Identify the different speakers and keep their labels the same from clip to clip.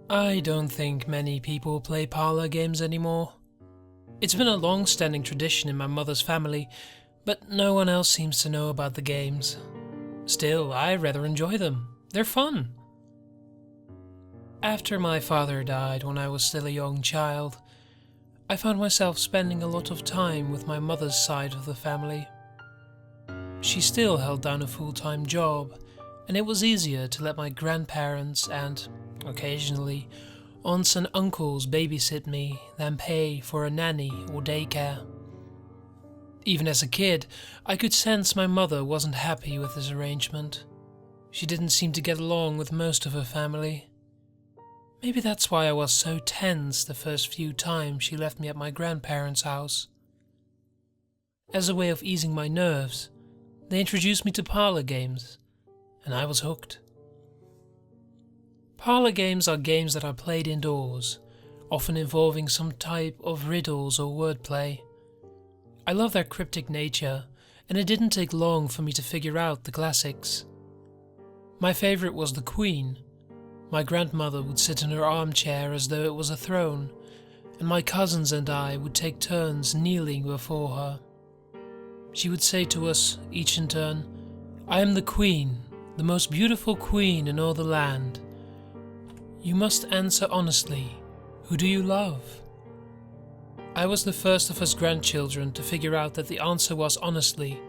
Speaker 1: I don't think many people play parlor games anymore. It's been a long-standing tradition in my mother's family, but no one else seems to know about the games. Still, I rather enjoy them. They're fun. After my father died when I was still a young child, I found myself spending a lot of time with my mother's side of the family. She still held down a full-time job, and it was easier to let my grandparents and, occasionally, aunts and uncles babysit me than pay for a nanny or daycare. Even as a kid, I could sense my mother wasn't happy with this arrangement. She didn't seem to get along with most of her family. Maybe that's why I was so tense the first few times she left me at my grandparents' house. As a way of easing my nerves, they introduced me to parlor games, and I was hooked. Parlor games are games that are played indoors, often involving some type of riddles or wordplay. I love their cryptic nature, and it didn't take long for me to figure out the classics. My favorite was the Queen. My grandmother would sit in her armchair as though it was a throne, and my cousins and I would take turns kneeling before her. She would say to us, each in turn, "I am the Queen, the most beautiful queen in all the land. You must answer honestly. Who do you love?" I was the first of us grandchildren to figure out that the answer was honestly.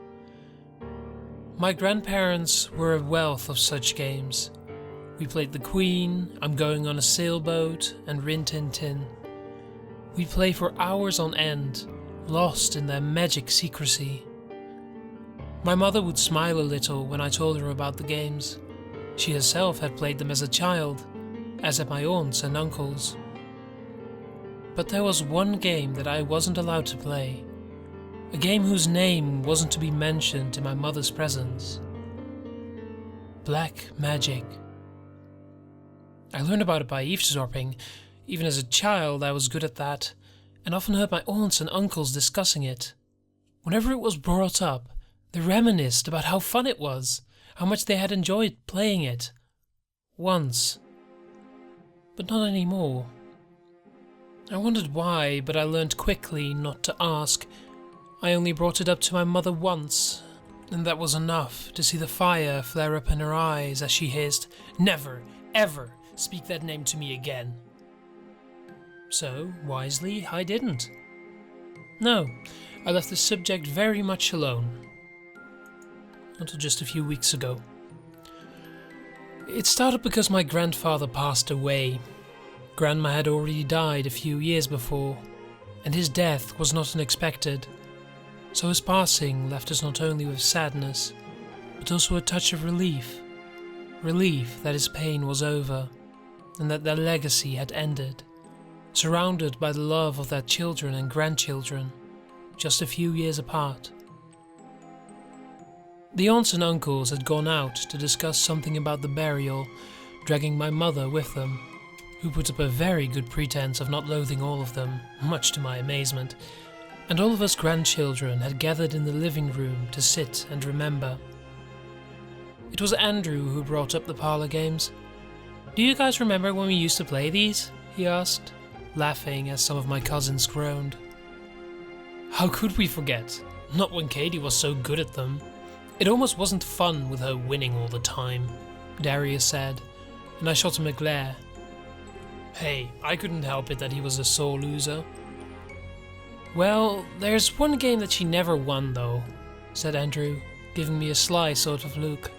Speaker 1: My grandparents were a wealth of such games. We played the Queen, I'm Going on a Sailboat, and Rin Tin Tin. We'd play for hours on end, lost in their magic secrecy. My mother would smile a little when I told her about the games. She herself had played them as a child, as had my aunts and uncles. But there was one game that I wasn't allowed to play, a game whose name wasn't to be mentioned in my mother's presence. Black magic. I learned about it by eavesdropping. Even as a child I was good at that, and often heard my aunts and uncles discussing it. Whenever it was brought up, they reminisced about how fun it was, how much they had enjoyed playing it. Once. But not anymore. I wondered why, but I learned quickly not to ask. I only brought it up to my mother once, and that was enough to see the fire flare up in her eyes as she hissed, "Never, ever speak that name to me again." So, wisely, I didn't. No, I left the subject very much alone. Until just a few weeks ago. It started because my grandfather passed away. Grandma had already died a few years before, and his death was not unexpected. So his passing left us not only with sadness, but also a touch of relief. Relief that his pain was over, and that their legacy had ended, surrounded by the love of their children and grandchildren, just a few years apart. The aunts and uncles had gone out to discuss something about the burial, dragging my mother with them, who put up a very good pretense of not loathing all of them, much to my amazement, and all of us grandchildren had gathered in the living room to sit and remember. It was Andrew who brought up the parlor games. "Do you guys remember when we used to play these?" he asked, laughing as some of my cousins groaned. How could we forget? Not when Katie was so good at them. It almost wasn't fun with her winning all the time, Darius said, and I shot him a glare. Hey, I couldn't help it that he was a sore loser. "Well, there's one game that she never won though," said Andrew, giving me a sly sort of look.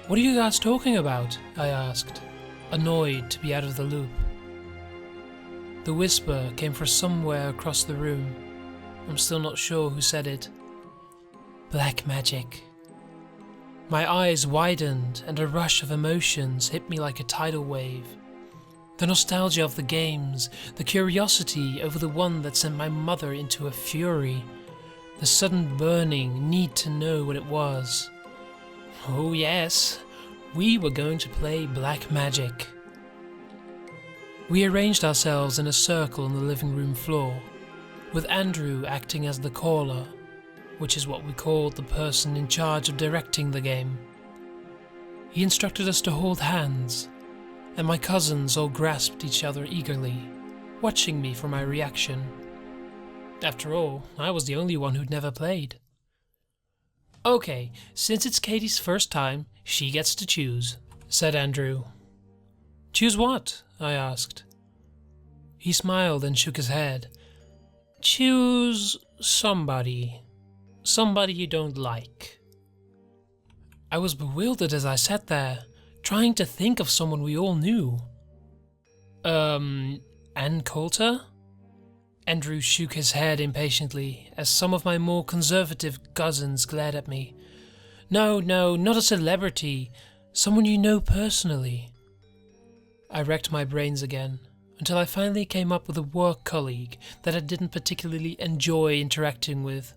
Speaker 1: "What are you guys talking about?" I asked, annoyed to be out of the loop. The whisper came from somewhere across the room. I'm still not sure who said it. Black magic. My eyes widened and a rush of emotions hit me like a tidal wave. The nostalgia of the games, the curiosity over the one that sent my mother into a fury, the sudden burning need to know what it was. Oh yes, we were going to play black magic. We arranged ourselves in a circle on the living room floor, with Andrew acting as the caller, which is what we called the person in charge of directing the game. He instructed us to hold hands, and my cousins all grasped each other eagerly, watching me for my reaction. After all, I was the only one who'd never played. "Okay, since it's Katie's first time, she gets to choose," said Andrew. "Choose what?" I asked. He smiled and shook his head. "Choose somebody. Somebody you don't like." I was bewildered as I sat there, trying to think of someone we all knew. Ann Coulter? Andrew shook his head impatiently as some of my more conservative cousins glared at me. No, not a celebrity. Someone you know personally." I racked my brains again, until I finally came up with a work colleague that I didn't particularly enjoy interacting with,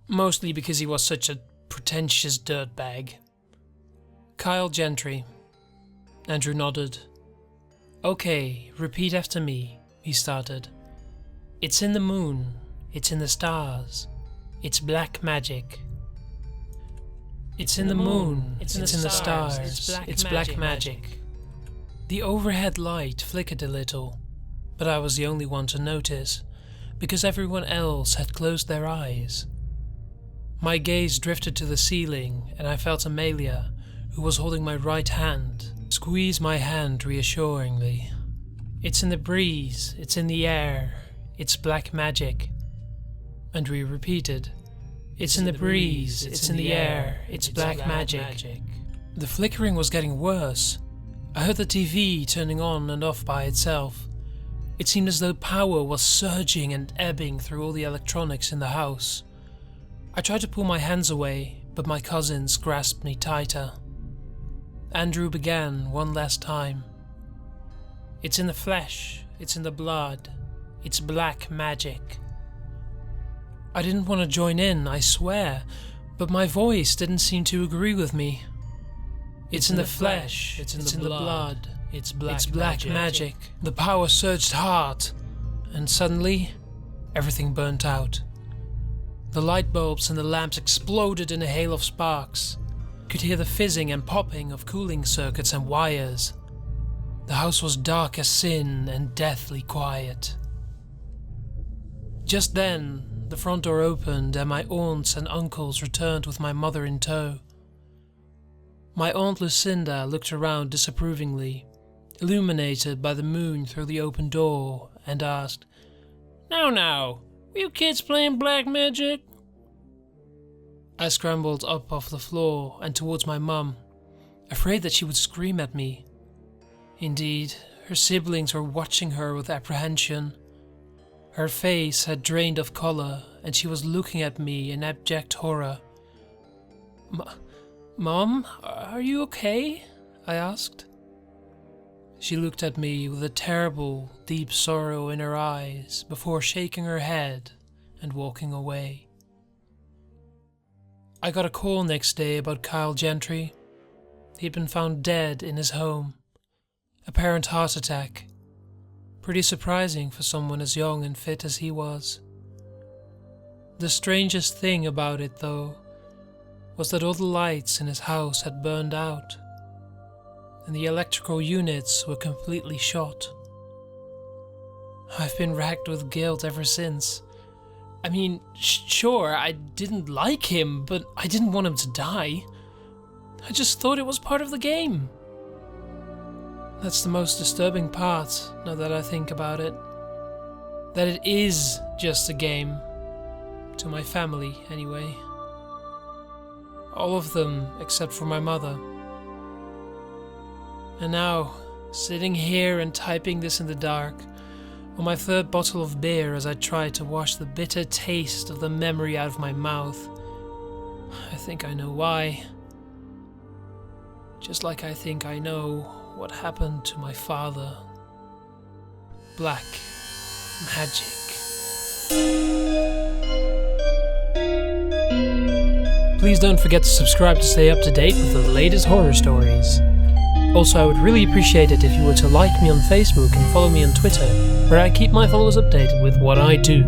Speaker 1: mostly because he was such a pretentious dirtbag. "Kyle Gentry." Andrew nodded. "Okay, repeat after me," he started. "It's in the moon, it's in the stars, it's black magic. It's in the moon, it's in the stars, it's black magic." The overhead light flickered a little, but I was the only one to notice, because everyone else had closed their eyes. My gaze drifted to the ceiling, and I felt Amelia, who was holding my right hand, squeeze my hand reassuringly. "It's in the breeze, it's in the air, it's black magic." And we repeated, "It's in the breeze, it's in the air, it's black magic." The flickering was getting worse. I heard the TV turning on and off by itself. It seemed as though power was surging and ebbing through all the electronics in the house. I tried to pull my hands away, but my cousins grasped me tighter. Andrew began one last time. "It's in the flesh, it's in the blood, it's black magic." I didn't want to join in, I swear, but my voice didn't seem to agree with me. "It's in the flesh, it's in the blood, it's black magic." The power surged hard, and suddenly, everything burnt out. The light bulbs and the lamps exploded in a hail of sparks. Could hear the fizzing and popping of cooling circuits and wires. The house was dark as sin and deathly quiet. Just then, the front door opened and my aunts and uncles returned with my mother in tow. My Aunt Lucinda looked around disapprovingly, illuminated by the moon through the open door, and asked, Now, were you kids playing black magic?" I scrambled up off the floor and towards my mum, afraid that she would scream at me. Indeed, her siblings were watching her with apprehension. Her face had drained of color, and she was looking at me in abject horror. Mom, are you okay?" I asked. She looked at me with a terrible, deep sorrow in her eyes before shaking her head and walking away. I got a call next day about Kyle Gentry. He'd been found dead in his home. Apparent heart attack. Pretty surprising for someone as young and fit as he was. The strangest thing about it, though, was that all the lights in his house had burned out, and the electrical units were completely shot. I've been racked with guilt ever since. I mean, sure, I didn't like him, but I didn't want him to die. I just thought it was part of the game. That's the most disturbing part, now that I think about it. That it is just a game. To my family, anyway. All of them, except for my mother. And now, sitting here and typing this in the dark, on my third bottle of beer as I try to wash the bitter taste of the memory out of my mouth, I think I know why. Just like I think I know what happened to my father. Black magic. Please don't forget to subscribe to stay up to date with the latest horror stories. Also, I would really appreciate it if you were to like me on Facebook and follow me on Twitter, where I keep my followers updated with what I do.